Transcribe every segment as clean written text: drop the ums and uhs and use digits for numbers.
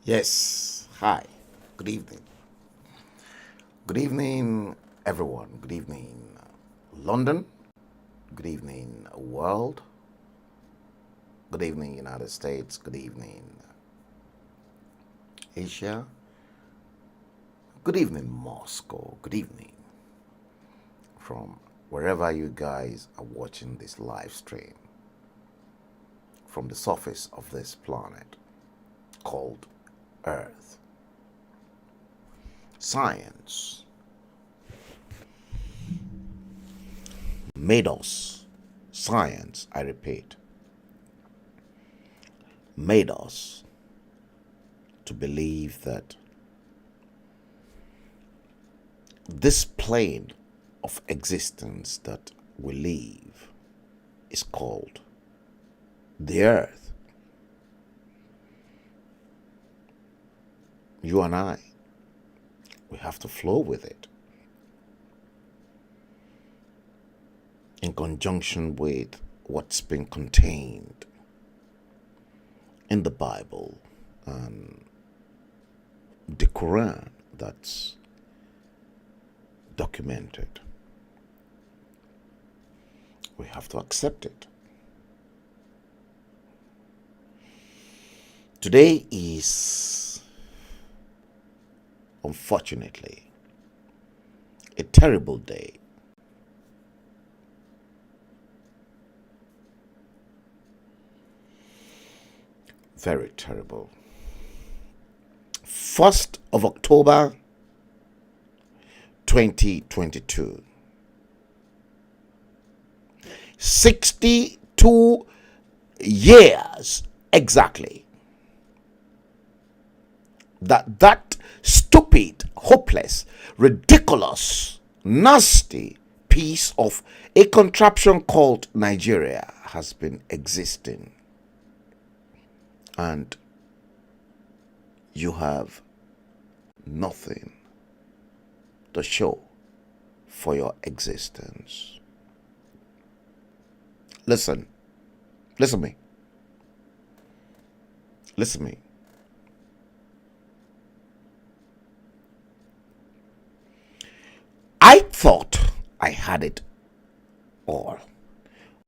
Yes, hi, good evening. Good evening, everyone. Good evening, London. Good evening, world. Good evening, United States. Good evening, Asia. Good evening, Moscow. Good evening from wherever you guys are watching this live stream from the surface of this planet called Earth. Science made us, science, I repeat, made us to believe that this plane of existence that we live is called the Earth. You and I, we have to flow with it in conjunction with what's been contained in the Bible and the Quran that's documented. We have to accept it. Today is, unfortunately, a terrible day. Very terrible. 1st of October 2022. 62 years exactly that stupid, hopeless, ridiculous, nasty piece of a contraption called Nigeria has been existing. And you have nothing to show for your existence. Listen to me. Listen to me. I thought I had it all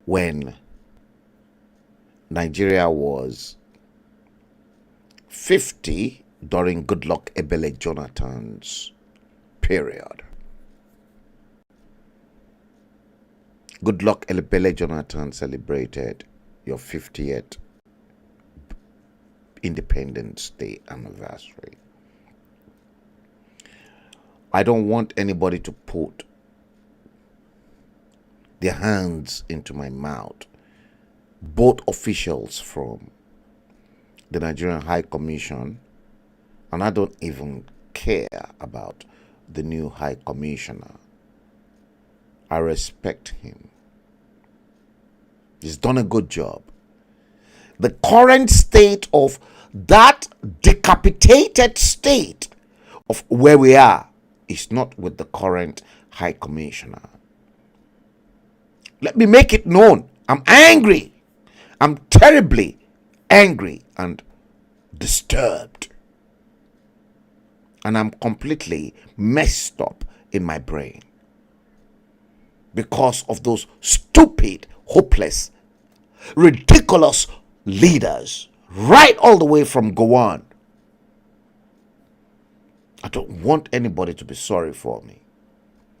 when Nigeria was 50 during Goodluck Ebele Jonathan's period. Goodluck Ebele Jonathan celebrated your 50th Independence Day anniversary. I don't want anybody to put their hands into my mouth. Both officials from the Nigerian High Commission, and I don't even care about the new High Commissioner. I respect him. He's done a good job. The current state of that decapitated state of where we are is not with the current High Commissioner. Let me make it known. I'm angry. I'm terribly angry and disturbed. And I'm completely messed up in my brain because of those stupid, hopeless, ridiculous leaders right all the way from Gowon. I don't want anybody to be sorry for me.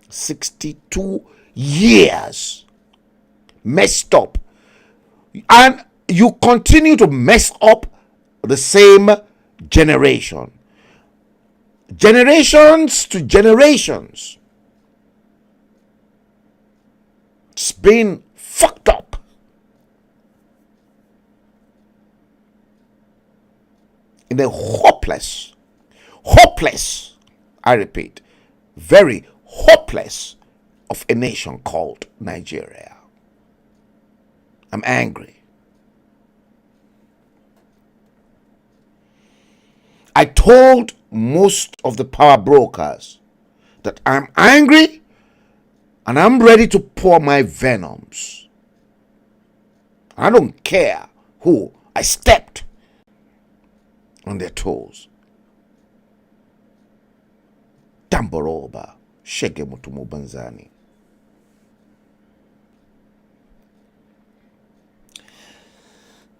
62 years messed up. And you continue to mess up the same generation. Generations to generations. It's been fucked up. In a hopeless, I repeat, very hopeless of a nation called Nigeria. I'm angry. I told most of the power brokers that I'm angry and I'm ready to pour my venoms. I don't care who I stepped on their toes. Tamboroba, shege mutumu banzani.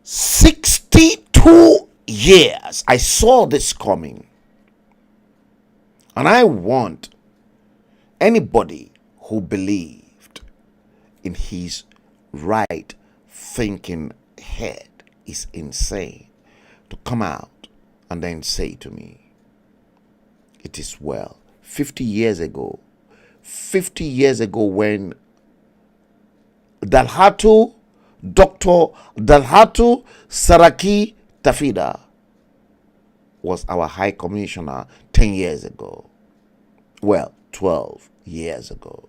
"62 years. I saw this coming. And I want anybody who believed in his right thinking head is insane to come out and then say to me, it is well. 50 years ago when Dr. Dalhatu Saraki Tafida was our High Commissioner 10 years ago. Well, 12 years ago.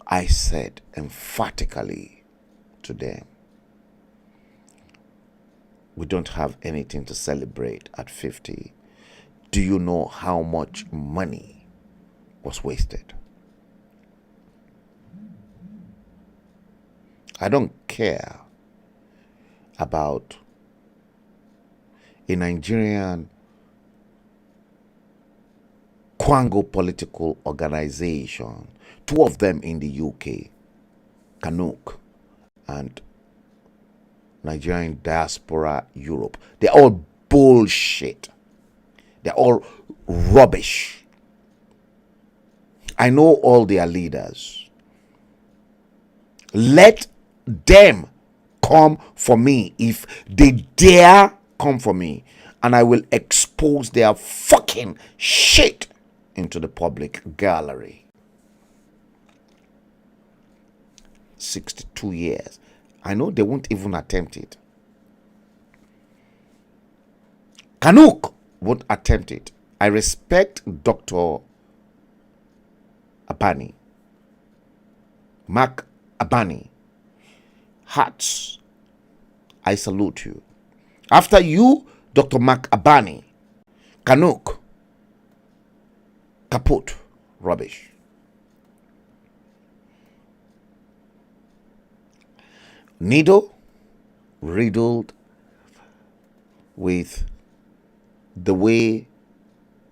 I said emphatically to them, we don't have anything to celebrate at 50. Do you know how much money was wasted? I don't care about a Nigerian Kwango political organization, two of them in the UK, Kanuk and Nigerian Diaspora Europe. They're all bullshit. They're all rubbish. I know all their leaders. Let them come for me if they dare come for me, and I will expose their fucking shit into the public gallery. 62 years. I know they won't even attempt it. Kanuk won't attempt it. I respect Dr. Abani, Mark Abani. Hearts, I salute you. After you, Dr. Mark Abani, Kanuk, kaput, rubbish. Needle riddled with the way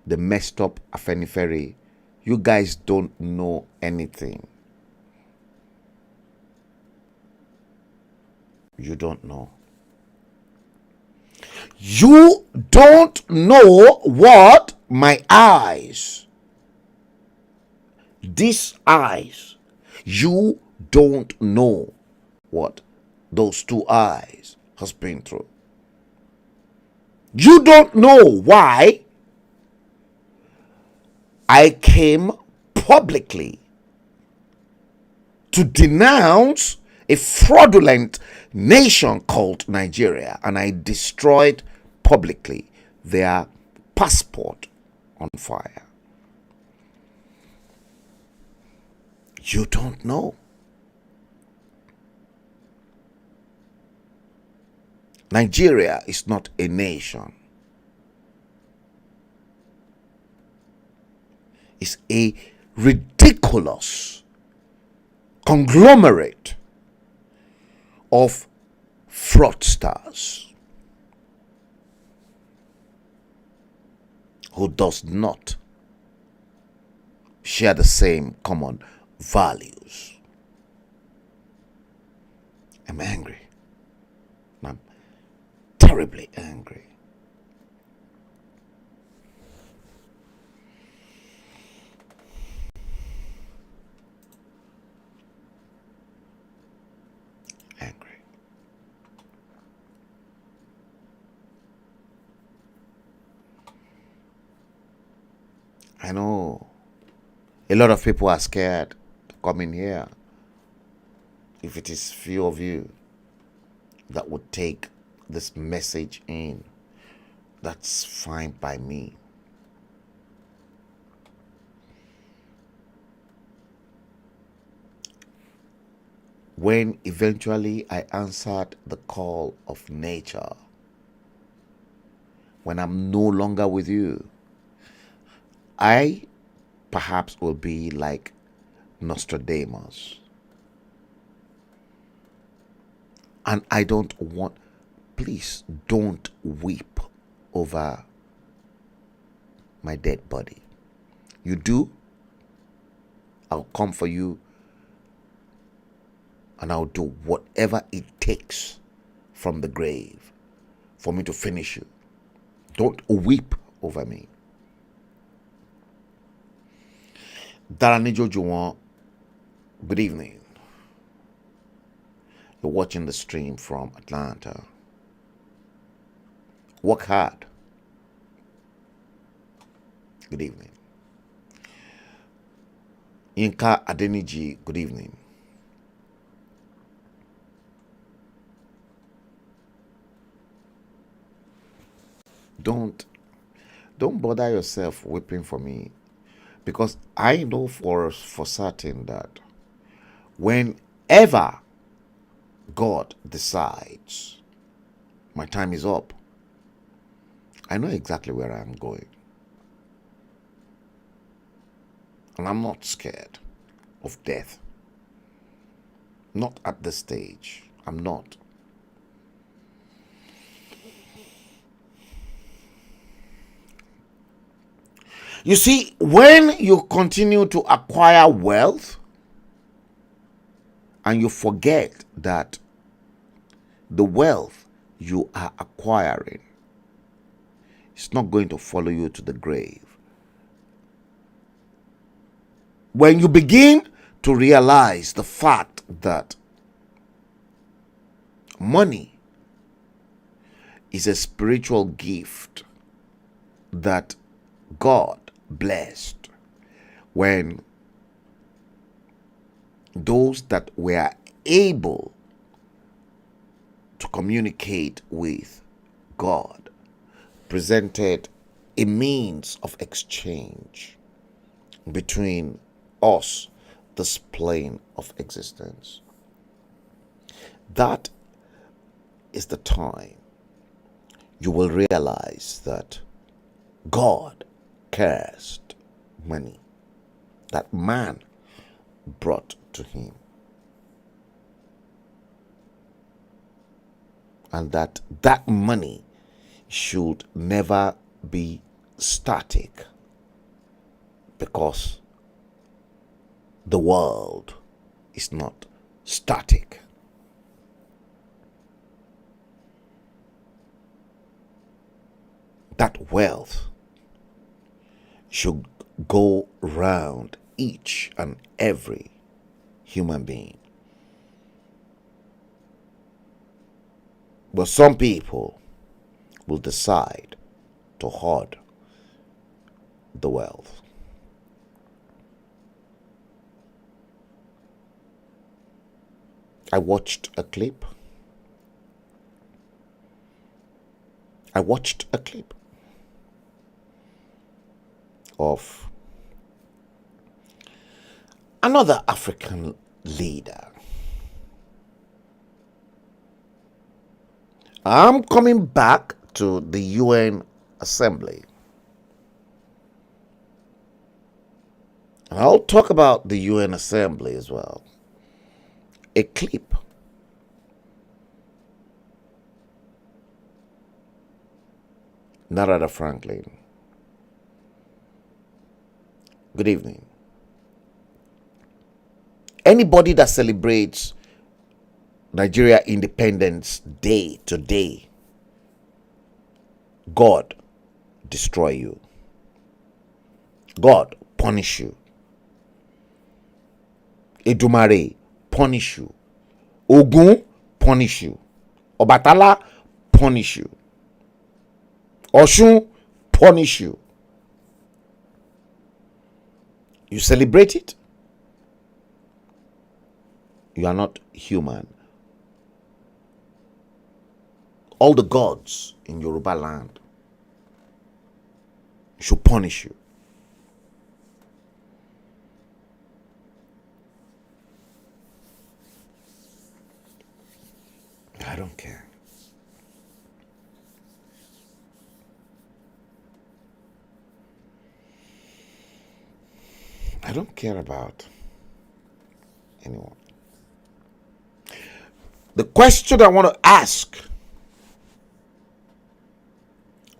they messed up Afenifere. You guys don't know anything. You don't know. You don't know what my eyes, these eyes, you don't know what those two eyes has been through. You don't know why I came publicly to denounce a fraudulent nation called Nigeria, and I destroyed publicly their passport on fire. You don't know. Nigeria is not a nation. It's a ridiculous conglomerate of fraudsters who does not share the same common values. I'm angry. I'm terribly angry. I know a lot of people are scared to come in here. If it is few of you that would take this message in, that's fine by me. When eventually I answered the call of nature, when I'm no longer with you, I perhaps will be like Nostradamus. And I don't want, please don't weep over my dead body. You do, I'll come for you and I'll do whatever it takes from the grave for me to finish you. Don't weep over me. Daranijo Juwon, good evening. You're watching the stream from Atlanta. Work hard. Good evening. Yinka Adeniji, good evening. Don't bother yourself weeping for me, because I know for certain that whenever God decides my time is up, I know exactly where I'm going. And I'm not scared of death. Not at this stage. I'm not. You see, when you continue to acquire wealth and you forget that the wealth you are acquiring is not going to follow you to the grave, when you begin to realize the fact that money is a spiritual gift that God blessed, when those that were able to communicate with God presented a means of exchange between us, this plane of existence, that is the time you will realize that God cursed money that man brought to him, and that money should never be static, because the world is not static. That wealth should go round each and every human being. But some people will decide to hoard the wealth. I watched a clip. Of another African leader. I'm coming back to the UN Assembly. I'll talk about the UN Assembly as well. A clip Narada Franklin. Good evening. Anybody that celebrates Nigeria Independence Day today, God destroy you. God punish you. Edumare punish you. Ogun punish you. Obatala punish you. Oshun punish you. You celebrate it? You are not human. All the gods in Yoruba land should punish you. I don't care. I don't care about anyone. The question I want to ask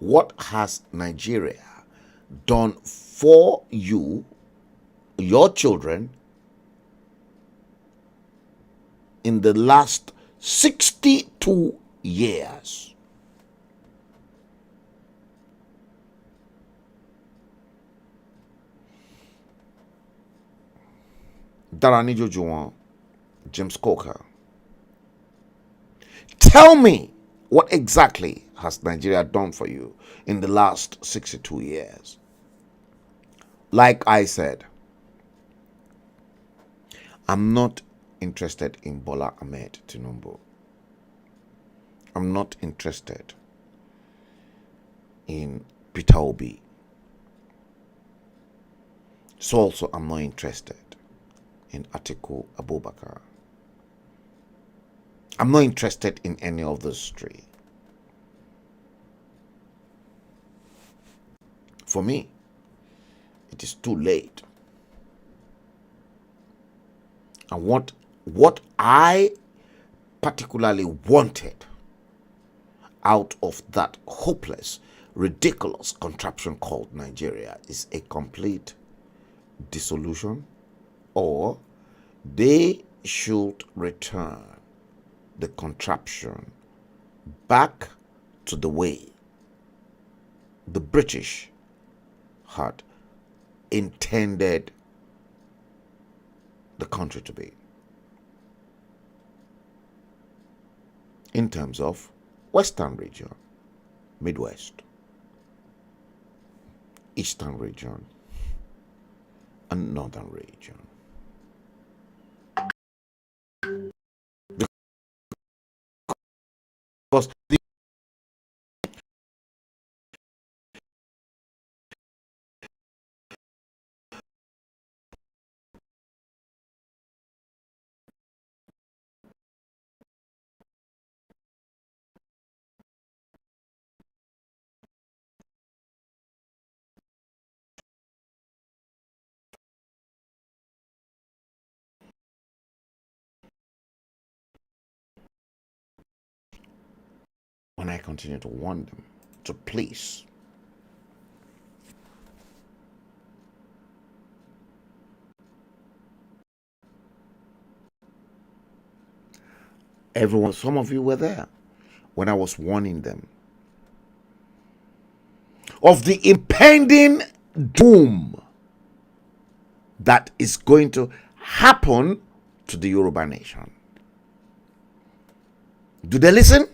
What has Nigeria done for you, your children, in the last 62 years? Darani Jojuan, James Coker. Tell me, what exactly has Nigeria done for you in the last 62 years? Like I said, I'm not interested in Bola Ahmed Tinubu. I'm not interested in Peter Obi. So also I'm not interested in Atiku Abubakar. I'm not interested in any of those three. For me, it is too late. And what I particularly wanted out of that hopeless, ridiculous contraption called Nigeria is a complete dissolution, or they should return the contraption back to the way the British had intended the country to be, in terms of Western region, Midwest, Eastern region, and Northern region. Because when I continue to warn them to please everyone, some of you were there when I was warning them of the impending doom that is going to happen to the Yoruba nation. Do they listen?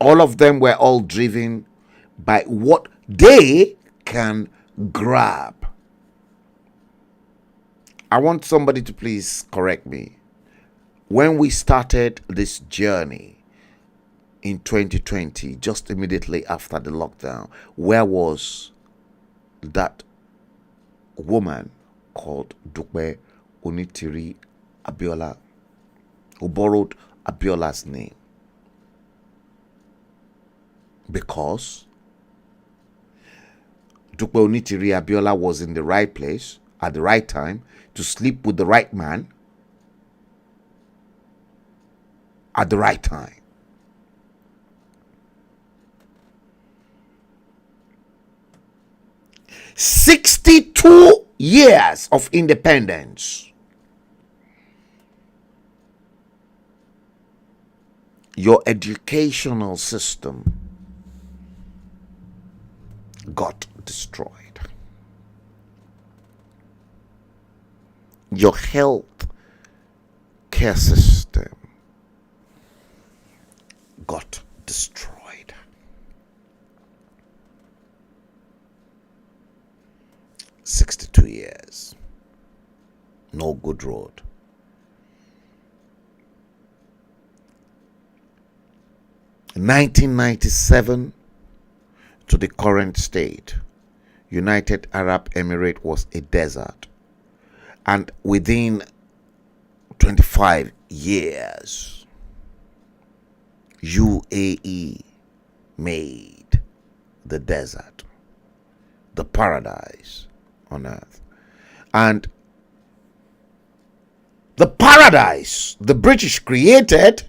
All of them were all driven by what they can grab. I want somebody to please correct me. When we started this journey in 2020, just immediately after the lockdown, where was that woman called Dupe Onitiri Abiola, who borrowed Abiola's name? Because Dupe Onitiri Abiola was in the right place at the right time to sleep with the right man at the right time. "62 years of independence. Your educational system got destroyed. Your health care system got destroyed. "62 years. No good road. In 1997 to the current state, United Arab Emirates was a desert. And within 25 years, UAE made the desert the paradise on earth. And the paradise the British created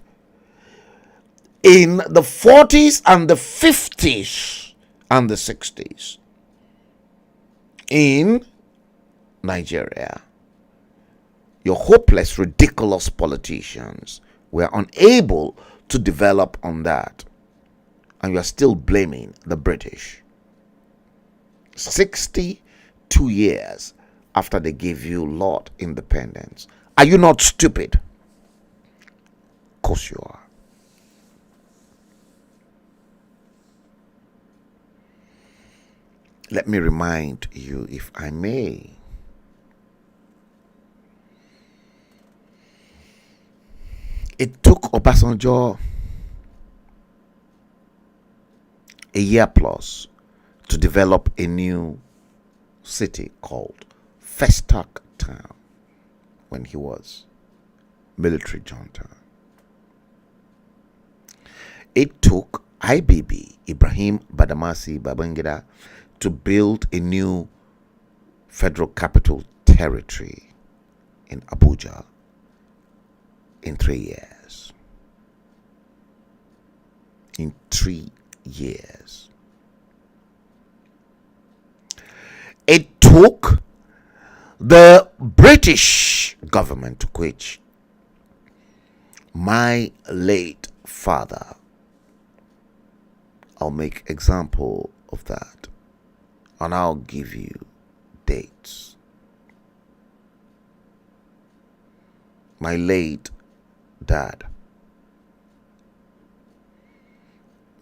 in the 40s and the 50s and the 60s in Nigeria, your hopeless, ridiculous politicians were unable to develop on that, and you are still blaming the British 62 years after they gave you Lord independence. Are you not stupid? Of course you are. Let me remind you, if I may, it took Obasanjo a year plus to develop a new city called Festac Town when he was military junta. It took IBB, Ibrahim Badamasi Babangida, to build a new federal capital territory in Abuja in 3 years. In 3 years. It took the British government, to which my late father, I'll make example of that, and I'll give you dates. My late dad,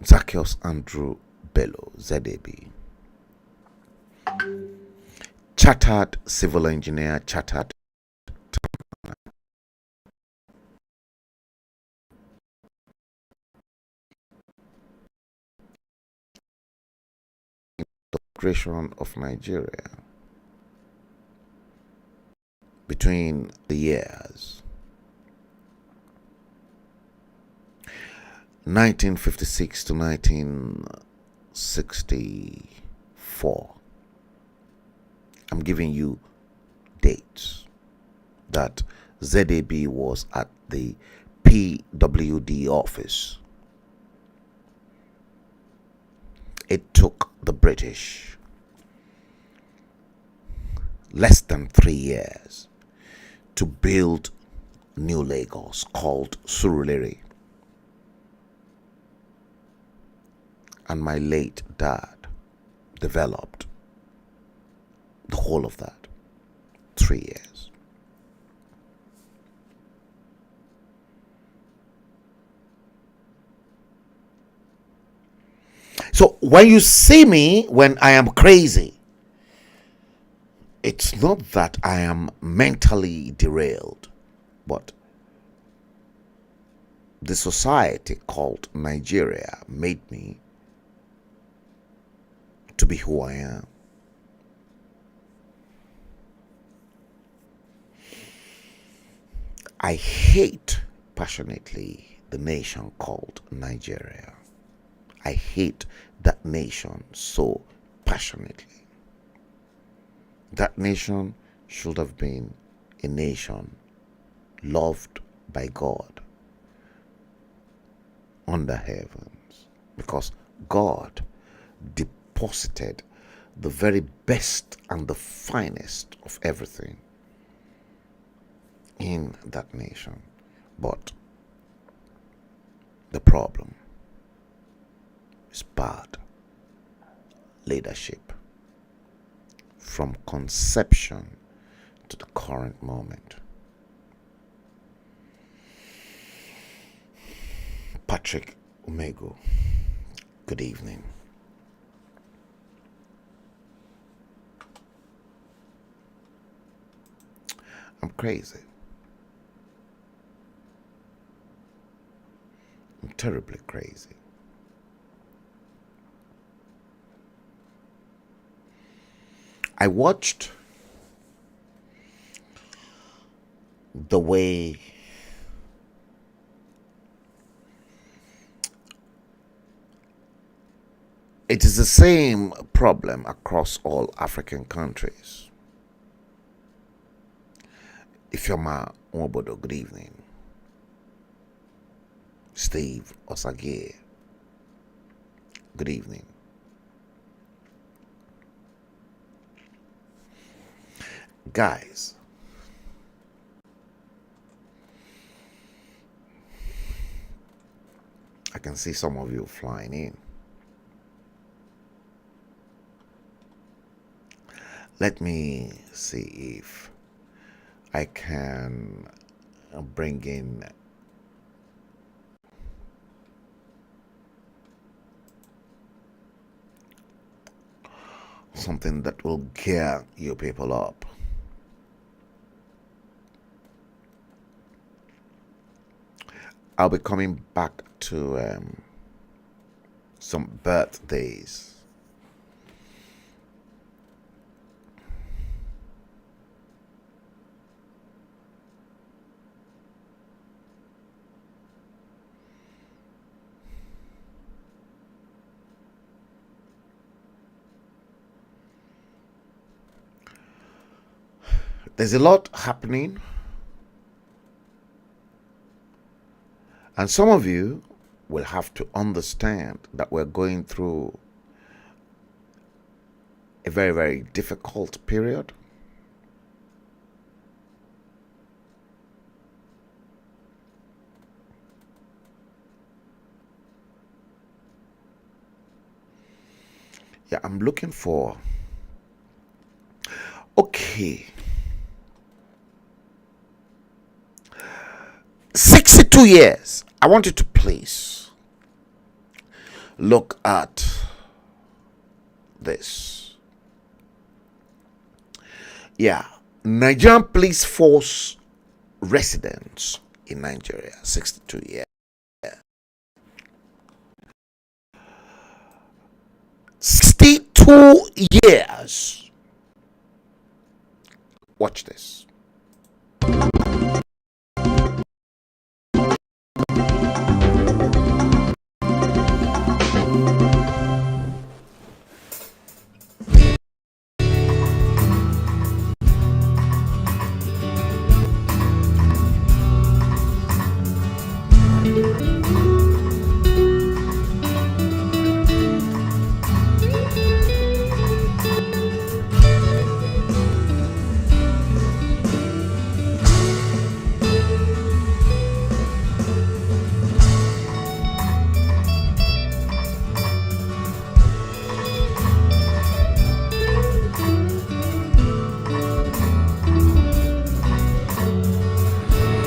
Zacchaeus Andrew Bello, ZAB, chartered civil engineer, chartered creation of Nigeria between the years 1956 to 1964. I'm giving you dates that ZAB was at the PWD office. It took the British less than 3 years to build New Lagos, called Surulere. And my late dad developed the whole of that. 3 years. So when you see me when I am crazy, it's not that I am mentally derailed, but the society called Nigeria made me to be who I am. I hate passionately the nation called Nigeria. I hate that nation so passionately. That nation should have been a nation loved by God under heavens, because God deposited the very best and the finest of everything in that nation. But the problem is bad leadership from conception to the current moment. Patrick Umego, good evening. I'm crazy. I'm terribly crazy. I watched the way it is the same problem across all African countries. If you're my Obodo, good evening. Steve Osage. Good evening. Guys, I can see some of you flying in. Let me see if I can bring in something that will gear you people up. I'll be coming back to some birthdays. There's a lot happening. And some of you will have to understand that we're going through a very, very difficult period. Yeah, I'm looking for... Okay. 62 years. I want you to please look at this. Yeah, Nigerian police force residents in Nigeria, 62 years. 62 years. Watch this.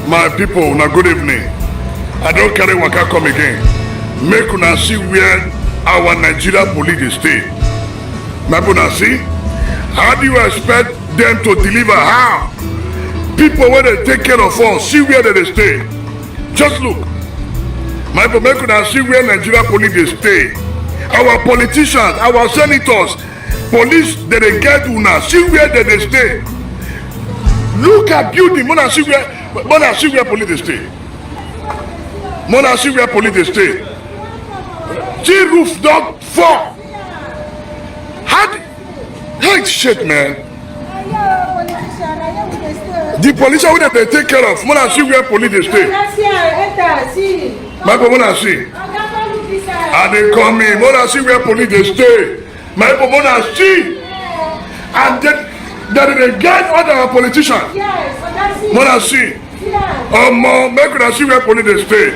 My people, now good evening. I don't carry waka come again. Make una see where our Nigeria police stay. My people, see? How do you expect them to deliver? How? People when they take care of us, see where they stay. Just look. My people, make una see where Nigeria police stay. Our politicians, our senators, police they get una, see where they stay. Look at building, mona see where police stay. Mona see where police stay. See roof dog fall. Hey shit, man. The police are they take care of. Mona see where police stay. My people, mona see. And they come in. Mona see where police stay. My people, mona see. And then they get other politicians. Mona see. Make una see where police stay.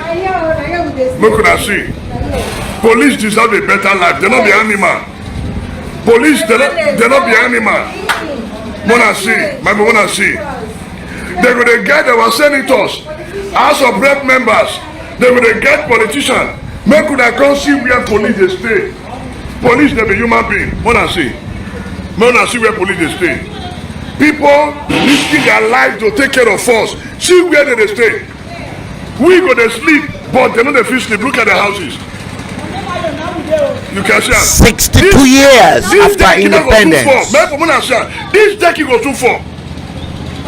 Make una see. Police deserve a better life. They not be animal. Police, they not be animal. Mona see. My people, mona see. They will get our senators, House of Rep members. They will get politicians. Make una come see where police they stay. Police they be human being. Mona see. Mona see where police they stay. People risking their lives to take care of us. See where they stay. We go to sleep, but they know they feel sleep. Look at the houses. You can see 62 years after independence. This decade go too far.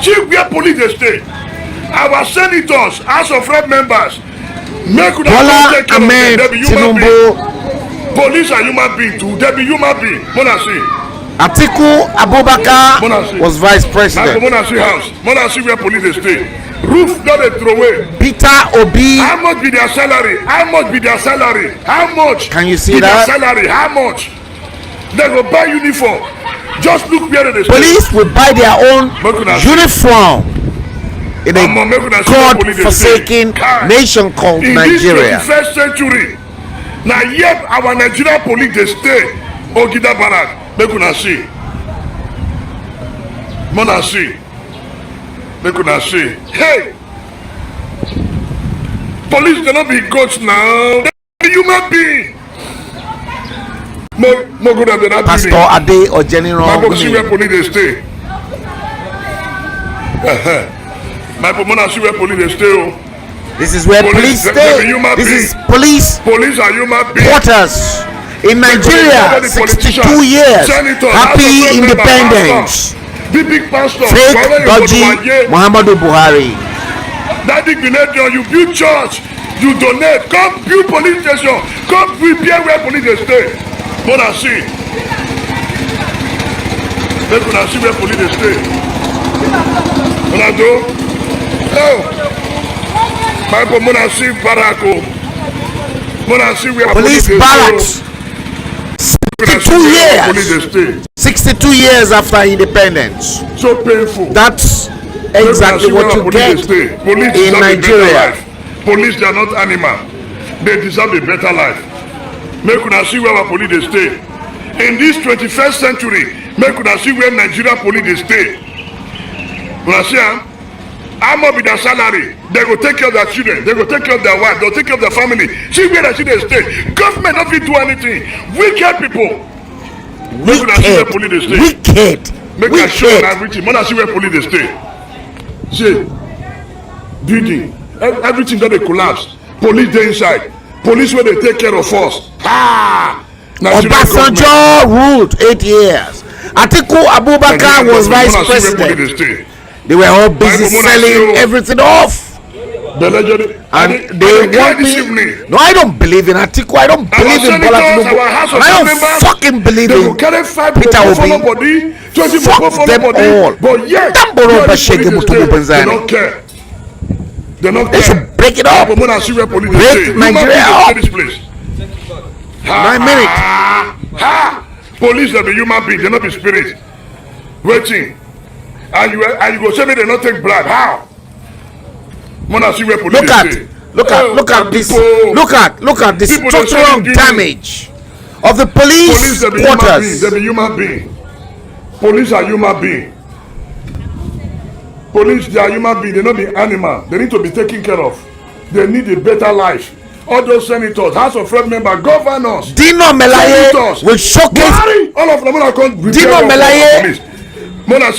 See where police they stay. Our senators, House of Rep members, make una take care of them. They be human beings. Police are human beings too. They be human beings. Mona see. Atiku Abubakar was vice president. Monarchy house. Monarchy where police they stay. Roof not a throwaway. Peter Obi. How much be their salary? How much be their salary? How much? Can you see be that? Their salary? How much? They go buy uniform. Just look where they stay. Police will buy their own uniform in a God-forsaken nation called Nigeria. In this 21st century, now yet our Nigerian police they stay Ogida Barak. Make una see. Mona see. Make una see. Hey! Police cannot be goats now. They're human being. More good than that. Pastor Ade or General. My book see where police they stay. My Mona see where police they stay. This is where police stay. This is police. Police are human beings. Quarters in Nigeria. 62 years. Happy independence. Big pastor. Fake dodgy Muhammadu Buhari. Daddy Grenadier, you build church, you donate, come build police station, come prepare where police they stay. Mona see. Make una see where police they stay. Mona do. Oh. My Mona see Barako. Mona see where police barracks. 62 years. 62 years after independence. So painful. That's exactly what you get in Nigeria. Police, they are not animal. They deserve a better life. Make una see where our police they stay. In this 21st century, make una see where Nigeria police they stay. Una see, how much be their salary? They go take care of their children. They go take care of their wife. They go take care of their family. See where they stay. Government not fit do anything. Wicked people. Make una see where police they stay. Wicked. Make una show everything. Make una see where police they stay. See, building, everything that they collapse. Police they inside. Police where they take care of us. Obasanjo ruled 8 years. Atiku Abubakar was vice president. They were all busy selling everything off. And they want me. No, I don't believe in Atiku. I don't believe in Bola Tinubu. I don't fucking believe in Peter Obi. Fuck them all. But yet, they don't care. They should break it up. Break Nigeria up. 9 minutes. Police are the human beings. They not be spirit. Waiting. And you go say me they not take blood. How? Look at this structural damage of the police quarters. They're the human being. Police are human being. Police, they are human being. They not be animal. They need to be taken care of. They need a better life. All those senators, House of Rep members, governors, Dino Melaye will showcase. All of them are going to Dino Melaye. Pele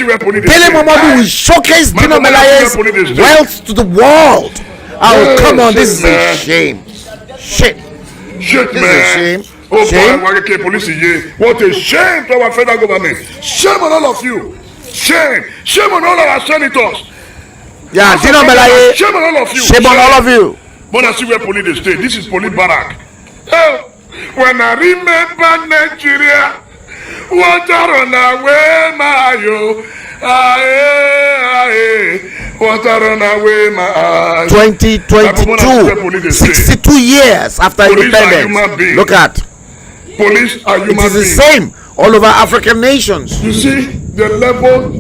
Momodu will showcase Dino Melaye's wealth to the world. Oh, come on, this is a shame. Shit, man. This is a shame. Oh, shame. What a shame to our federal government. Shame on all of you. Shame. Shame on all our senators. Yeah, Dino Melaye. Shame on all of you. Shame on all of you. Mona see where police they stay. This is police barrack. Oh, when I remember Nigeria, water on away my yo. Water on away my 2022, 62 years after independence. Look at. Police are human beings. It is the same all over African nations. You see the level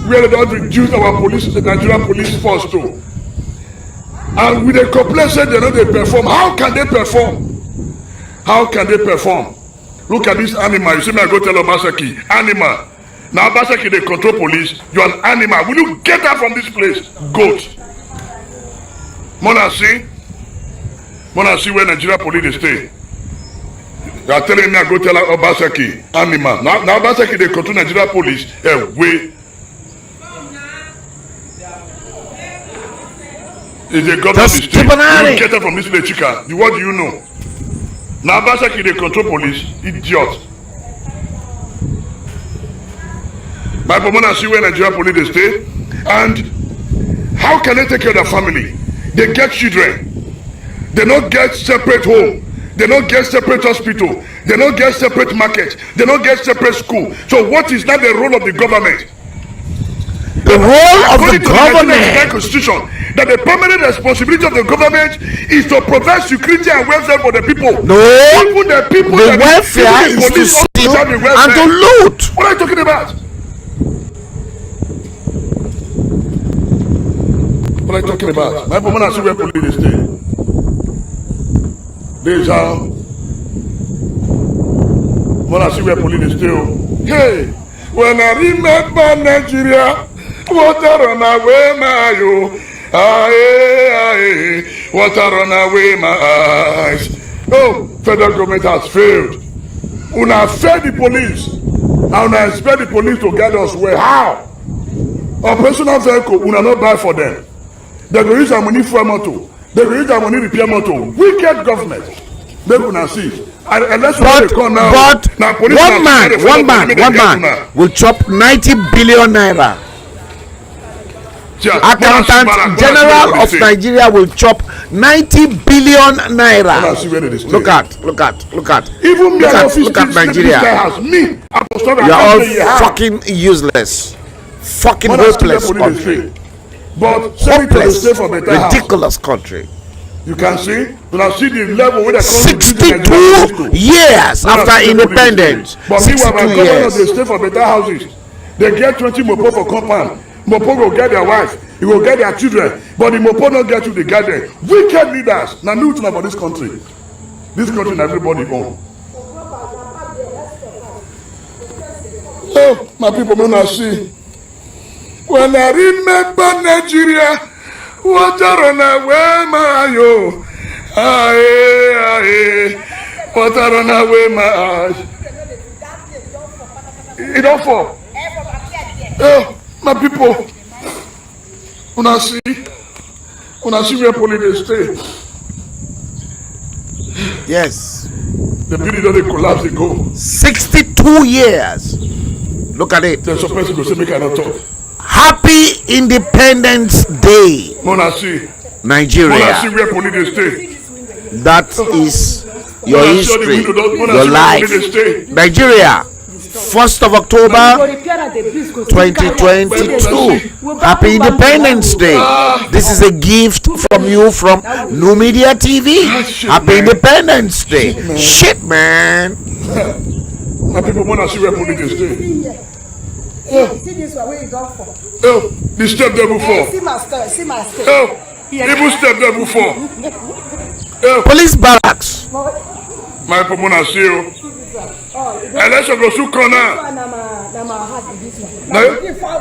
where they don't reduce our police, the Nigerian police force too. And with a complaint they know they perform. How can they perform? How can they perform? Look at this animal. You see me, I go tell Obaseki, animal. Now Obaseki they control police. You're an animal. Will you get out from this place? Goat. Mona see where Nigeria police they stay. You are telling me I go tell Obaseki, animal. Now Obaseki they control Nigeria police. Way. Is a government state. You get out from this place, chica. What do you know? Now Obaseki they control police. Idiot. My Pomona see where Nigeria police they stay. And how can they take care of their family? They get children. They don't get separate home. They don't get separate hospital. They don't get separate market. They don't get separate school. So what is not the role of the government? The role of the government. Constitution, that the permanent responsibility of the government is to provide security and welfare for the people. No, even the people. The welfare is to steal and to loot. What are you talking about? What are you talking about? My woman has to work police stay. This how. When I see where police stay. Hey, when I remember Nigeria. Water on away my you, aye, water on away my eyes. Oh, federal government has failed. Una fed the police, and una expect the police to guide us well. How? Operational vehicle, una not buy for them. They go use their money for motor. They go use their money repair motor. Wicked government. They gonna see. But one man will chop 90 billion naira. Accountant General of Nigeria will chop 90 billion naira. Look at. Even look at Nigeria. You are all fucking useless, fucking hopeless country, hopeless, ridiculous country. You can see, when I see the level where 62 years after independence. 62 years. They stay for better houses. They get 20 mopo for compound. Mopo will get their wife, he will get their children, but the Mopo not get to the garden. Wicked leaders. Now, new thing about this country. This country, everybody own. Oh, my people, when I see, when I remember Nigeria, water on away my yo, aye, water on away my eyes. It don't fall. Oh. My people, when I see where police stay. Yes. The building doesn't collapse, they go. 62 years. Look at it. There's a person who say, make I not talk. Happy Independence Day. When I see Nigeria. When I see where police stay. That is your history, your life. Nigeria. 1st of October 2022. Happy Independence Day. This is a gift from you from NuMediaTV. Happy Independence Day. Shit, man. My people want to see where police stay. See this one where you go for. Oh, the step there before. See my step. Oh, even step there before. Police barracks. My people want to see you. Election go soon come now.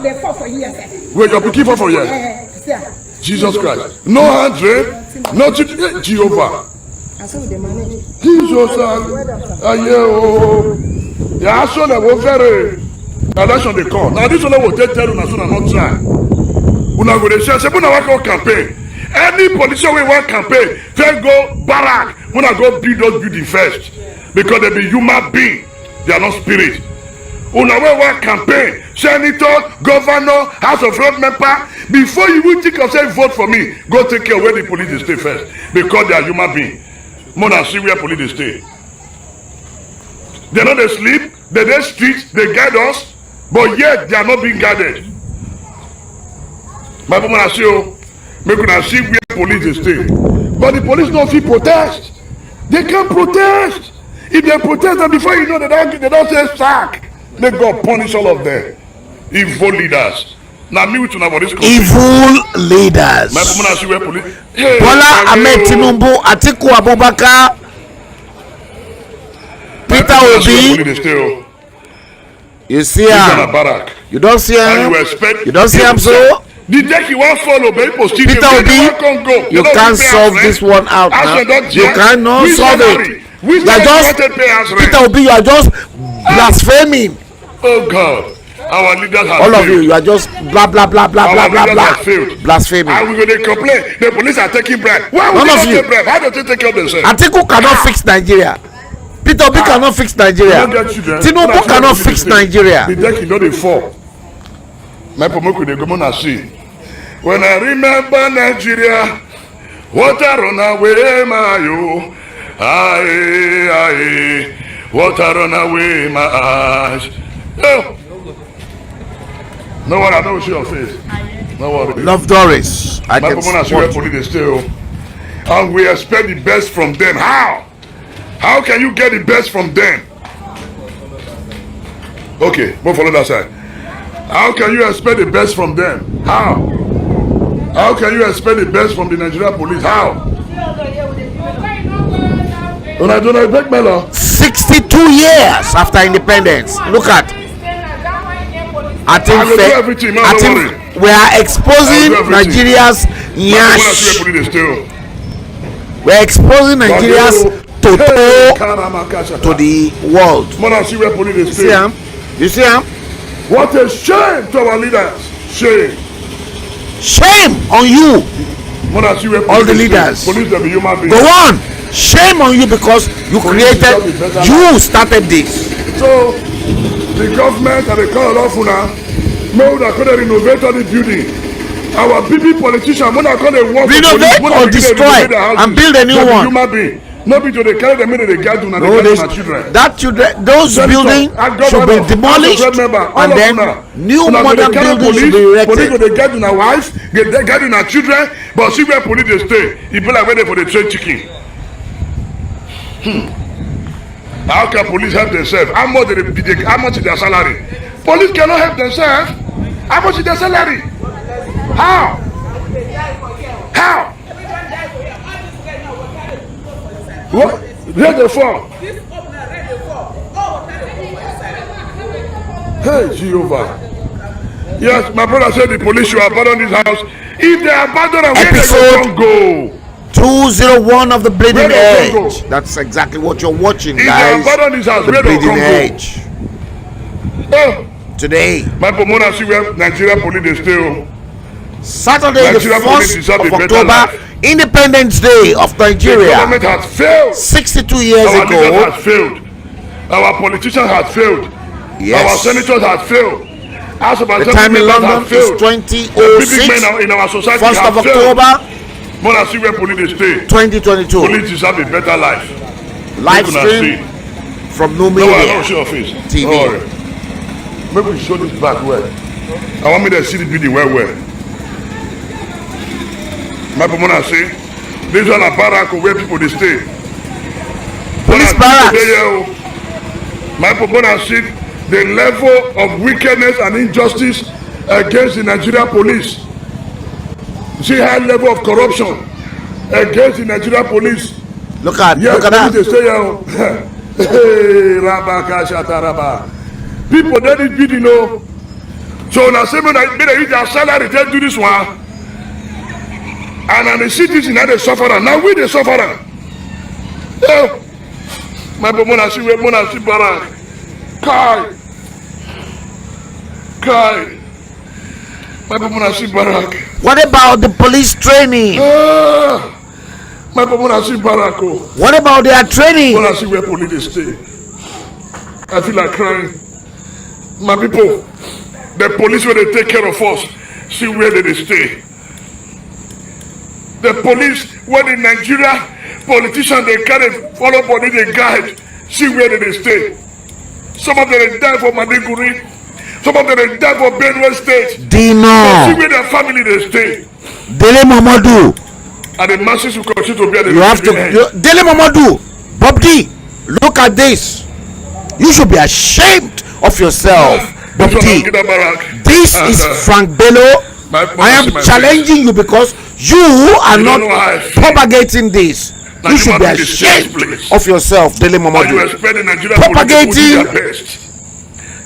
They fought for years. Wait, you're picking for years? Jesus Christ. No hands, no Jehovah. Jesus, yeah, so they were very. Election they come. Now this one will tell you na so na not try. Una go dey say una wan campaign. Any politician wey wan campaign, first go barrack. Una go build those building first. Because they be human being, they are not spirit. Una wey wan campaign, senator, governor, house of rep member, before you will think of saying vote for me, go take care where the police dey stay first. Because they are human being. More than see where police dey stay. They no dey sleep, they dey street, they guide us, but yet they are not being guided. My people na see o, make una see where police dey stay. But the police no fit protest. They can't protest. If they protest, and before you know, they don't say sack. May God punish all of them. Evil leaders. Now me with about this country. Evil leaders. Bola Ahmed Tinubu, Atiku Abubakar, Peter Obi. You see him? You don't see him? You don't see him so? The deck you want follow, baby. Peter Obi, you can't solve this one out now. You cannot solve it. You are just Peter Obi, you are just blaspheming. Oh God, our leaders have all failed. of you are just blah blah blah blah blah blah blah blaspheming. And we go dey complain. The police are taking bribe. Why would they take bribe? How do they take care of themselves? Atiku cannot fix Nigeria. Peter Obi cannot fix Nigeria. Tinubu cannot fix Nigeria. The deck is not a fall. My pomoku dey go na see. When I remember Nigeria, water run away my yo. Aye, aye, Water run away my eyes. Oh. No one, I don't show your face. No worry. Love Doris. I My can people support police you. still. And we expect the best from them. How? How can you get the best from them? Okay, go follow that side. How can you expect the best from them? How? How can you expect the best from the Nigerian police? How? When I don't know, beg Melo. 62 years after independence. Look at. I think we are exposing Nigeria's yash. We're exposing Nigeria's toto to the world. You see him? You see him? What a shame to our leaders. Shame. Shame on you. All the leaders. Go on. Shame on you because you started this. So the government and the call of Una know that they renovate the building. Our BB politicians, when I call them work, renovate or destroy and build a new one. Human being. No be to they carry them in the garden and they carry children. Those buildings should be demolished and then new modern buildings should be erected. Police go dey guard una wives, dey guard una children, but see where police dey stay. E be like where they for the train chicken. How can police help themselves? How much is their salary? Police cannot help themselves. How much is their salary? How? How? What? Where they fall? Hey, Jehovah. Yes, my brother said the police should abandon this house. If they abandon it, where they go? 201 of the Bleeding Edge. That's exactly what you're watching, guys. The Bleeding Edge. Today, my pomona see where Nigeria police still. Saturday, the 1st of October, Independence Day of Nigeria. The government has failed. 62 years ago. Our leaders has failed. Our politicians have failed. Yes. Our senators have failed. The time in London is 2006. 1st of October. Mona see where police stay. 2022. Police deserve a better life. Live stream from NuMediaTV. Maybe we show this back well. I want me to see the video well. My Pomona say, this one a barrack where people they stay. Police barracks. My Pomona see the level of wickedness and injustice against the Nigerian police. See high level of corruption against the Nigerian police. Look at that. People that did good, So now say me they use their salary to do this one. And the citizens now they suffer. Now we they suffer. My Mona see barak. Kai. My Mona see barak. What about the police training? My Mona see barako. What about their training? Mona see where police stay. I feel like crying. My people, the police where they take care of us, see where they stay. The police where the Nigeria politicians they carry follow body they guide, see where they stay. Some of them they die for Madiguri, some of them they die for Benue State. Dino. See where their family they stay. Dele Mamadou. And the masses will continue to be at the You have to Dele Mamadou. Bob D, look at this. You should be ashamed of yourself. Bob D. This is Frank Bello. I am challenging you because you are not propagating this. You should be ashamed of yourself, Dele Mamadou. Propagating.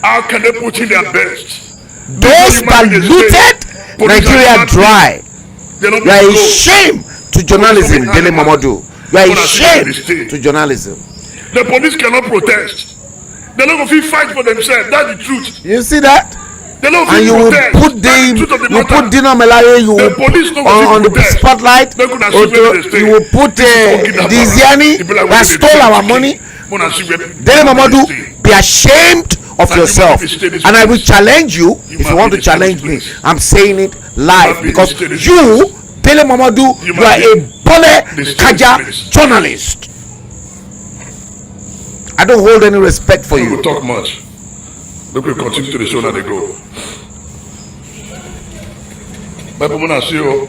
How can they put in their best? Those that looted Nigeria dry. You are a shame to journalism, Dele Mamadou. You are a shame to journalism. The police cannot protest. They don't go fight for themselves. That's the truth. You see that? And you will put Dino Melaye on the spotlight. You will put Diziani that stole our money. Dele Mamadou, be ashamed of yourself. And I will challenge you if you want to challenge me. I'm saying it live because you, Dele Mamadou, you are a Bole Kaja journalist. I don't hold any respect for We you. will talk much. Look, we continue to the show now they go. My people, when I see you,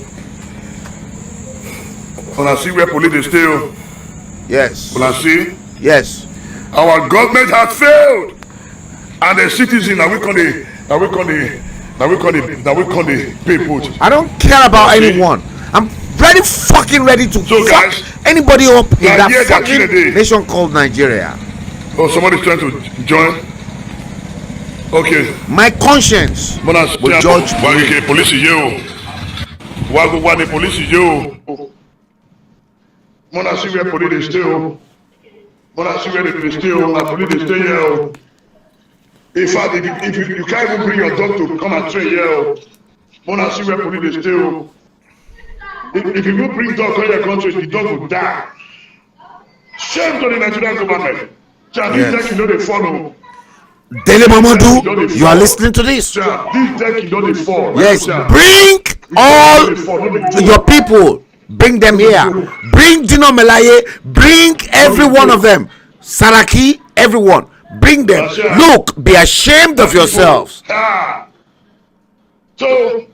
when I see where police they stay, Yes. when I see Yes. our government has failed, and the citizen now we can the pay both. I don't care about anyone. I'm very fucking ready to So, fuck guys, anybody up in now that here that fucking today. nation called Nigeria. Oh, somebody's trying to join. Okay. My conscience will judge Why me. the police you? Why the police you? When I see where police they stay, when I see where they stay, my police they stay here. In fact, if you can't even bring your dog to come and train here, when I see where police they stay, if you will bring dog to your country, the dog will die. Shame to the Nigerian government. This deck you know they follow. Dele Mamadou, you are listening to this. This deck you know they fall. Yes, bring all your people. Bring them here. Bring Dino Melaye. Bring every one of them. Saraki, everyone. Bring them. Look, be ashamed of yourselves. So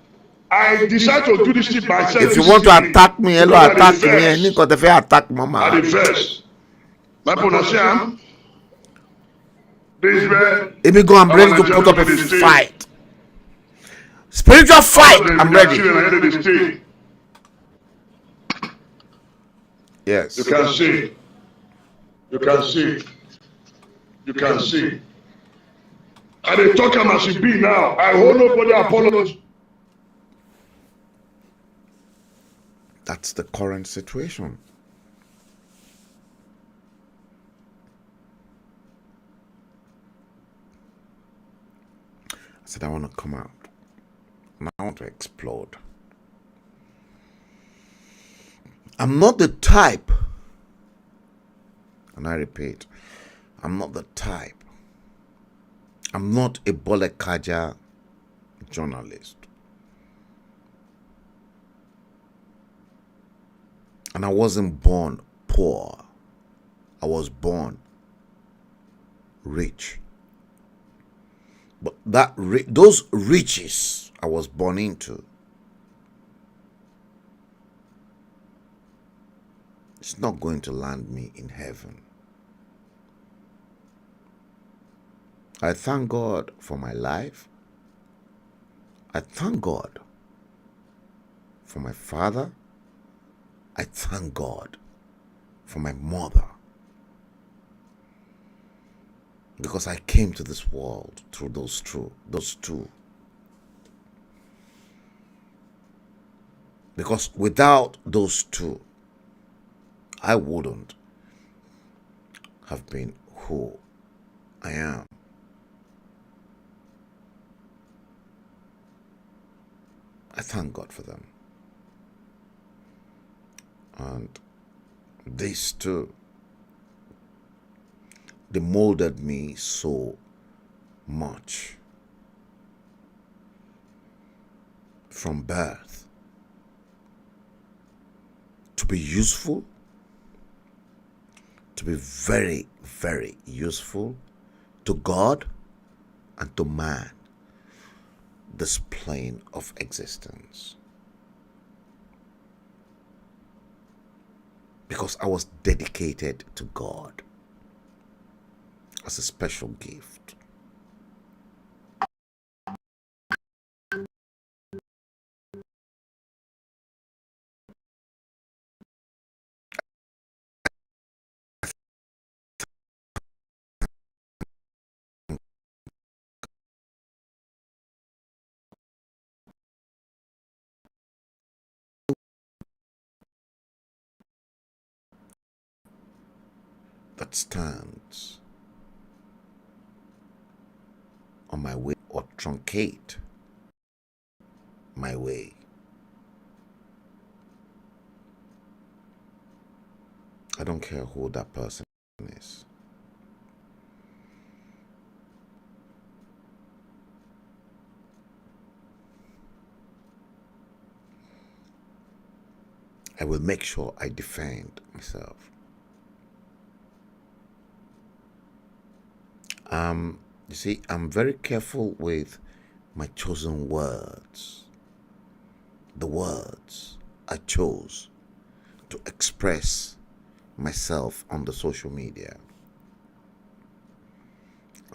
I decide to do this shit myself. If you want to attack me, hello, attack me. Any got to attack mama. At the first, my pronunciation. This where. If you go, I'm ready to put up a fight. Spiritual fight. I'm ready. Yes. You can see. You can see. You can see. And they talk as it be now. I hold nobody apology. That's the current situation. I said I want to come out. And I want to explode. I'm not the type, and I repeat, I'm not the type. I'm not a Bolekaja journalist. And I wasn't born poor. I was born rich. But those riches I was born into, it's not going to land me in heaven. I thank God for my life. I thank God for my father. I thank God for my mother. Because I came to this world through those two. Because without those two, I wouldn't have been who I am. I thank God for them. And these two, they molded me so much from birth to be useful, to be very, very useful to God and to man, this plane of existence. Because I was dedicated to God as a special gift. That stands on my way or truncate my way. I don't care who that person is. I will make sure I defend myself. You see, I'm very careful with my chosen words. The words I chose to express myself on the social media.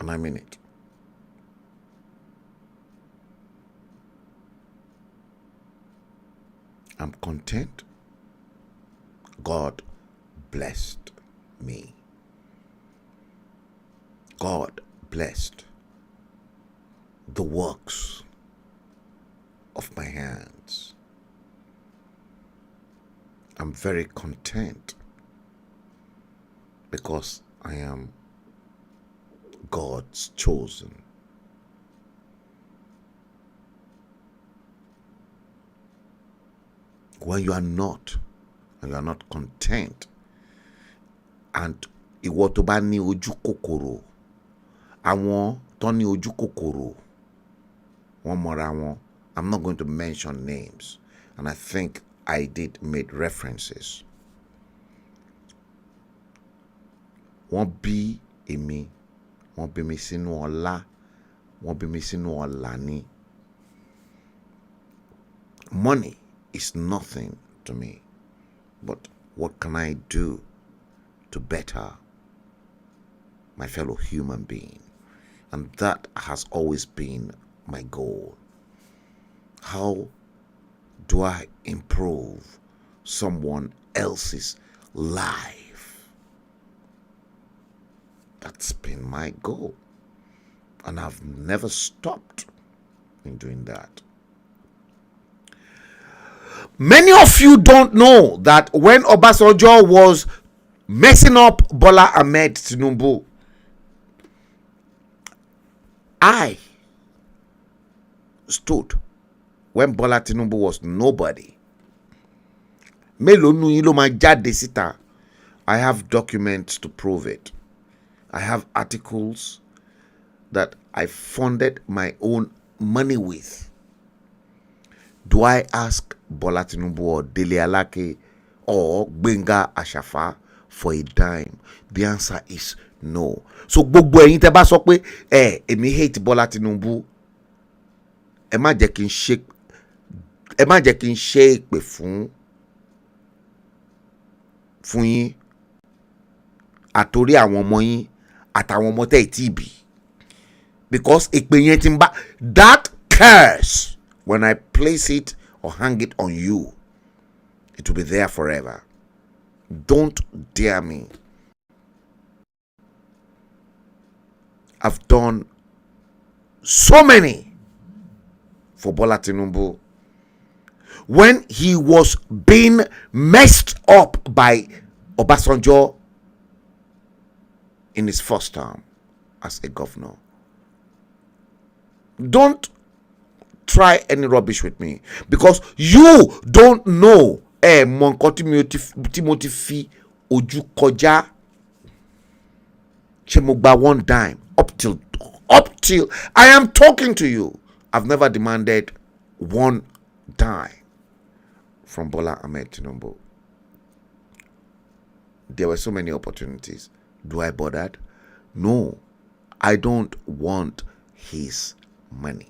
And I mean it. I'm content. God blessed me. God blessed the works of my hands. I'm very content because I am God's chosen. When you are not, and you are not content, and ìwọ tó bá ní ojú kòkòrò, àwọn tó ní ojú kòkòrò, wọ́n mọ̀ra wọn. I'm not going to mention names, and I think I did make references. Wọ́n bí èmi, wọ́n bí mi sínú ọlá, wọ́n bí mi sínú ọlá ni. Money is nothing to me, but what can I do to better my fellow human being? And that has always been my goal. How do I improve someone else's life? That's been my goal, and I've never stopped in doing that. Many of you don't know that when Obasanjo was messing up Bola Ahmed Tinubu, I stood when Bola Tinubu was nobody. Mélòó nu yín ló máa jáde síta? I have documents to prove it. I have articles that I funded my own money with. Do I ask Bola Tinubu or Dele Alake or Gbenga Ashafa for a dime? The answer is no. So gbogbo ẹ̀yin tẹ́ bá sọ pé èmi hate Bola Tinubu, ẹ má jẹ́ kí n ṣe èpè fún yín àtòrí àwọn ọmọ yín àtàwọn ọmọ tẹ́ ì tí bí, because èpè yẹn ti ń bá that curse, when I place it or hang it on you, it will be there forever. Don't dare me. I've done so many for Bola Tinubu. When he was being messed up by Obasanjo in his first term as a governor. Don't try any rubbish with me, because you don't know Timothy fi ojú kọjá ṣé mo gba one dime up till I am talking to you. I've never demanded one dime from Bola Ahmed Tinubu. There were so many opportunities. Do I bother? No, I don't want his money.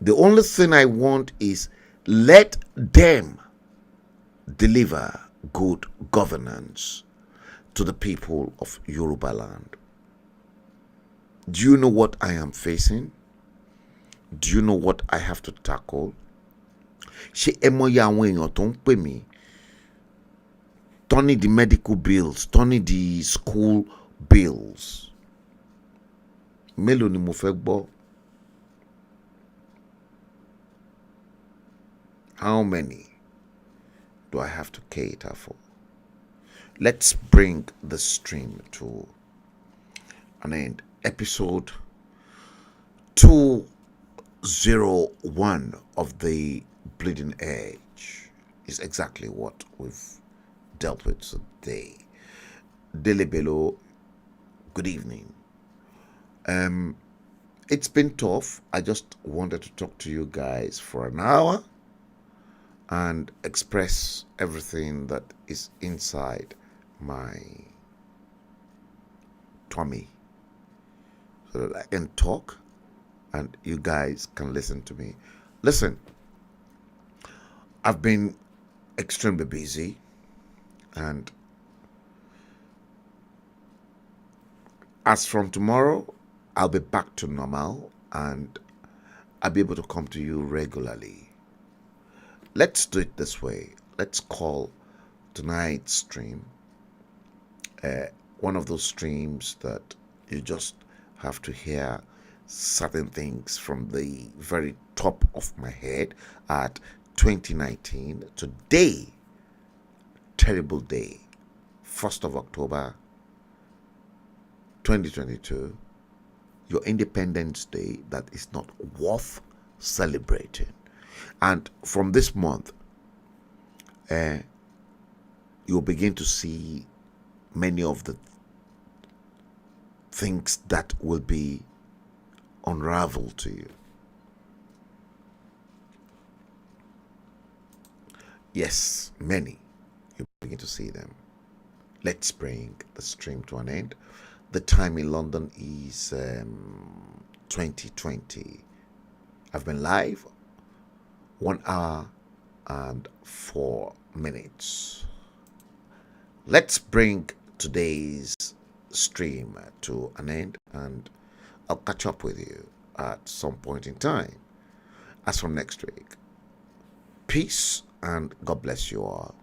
The only thing I want is let them deliver good governance to the people of Yoruba land. Do you know what I am facing? Do you know what I have to tackle? Ṣé ẹ mọ̀ àwọn èèyàn tó ń pè mí, tó ní the medical bills, tó ní the school bills? Mélòó ni mo fẹ́ gbọ́? How many do I have to cater for? Let's bring the stream to an end. Episode 201 of the Bleeding Edge is exactly what we've dealt with today. Dele Bello, good evening. It's been tough. I just wanted to talk to you guys for an hour and express everything that is inside my tummy so that I can talk and you guys can listen to me. Listen, I've been extremely busy, and as from tomorrow, I'll be back to normal and I'll be able to come to you regularly. Let's do it this way. Let's call tonight's stream one of those streams that you just have to hear certain things from the very top of my head at 2019. Today, terrible day, 1st of October 2022, your Independence Day that is not worth celebrating. And from this month, you'll begin to see many of the things that will be unraveled to you. Yes, many. You begin to see them. Let's bring the stream to an end. The time in London is 2020. I've been live 1 hour and 4 minutes. Let's bring today's stream to an end, and I'll catch up with you at some point in time. As for next week, peace and God bless you all.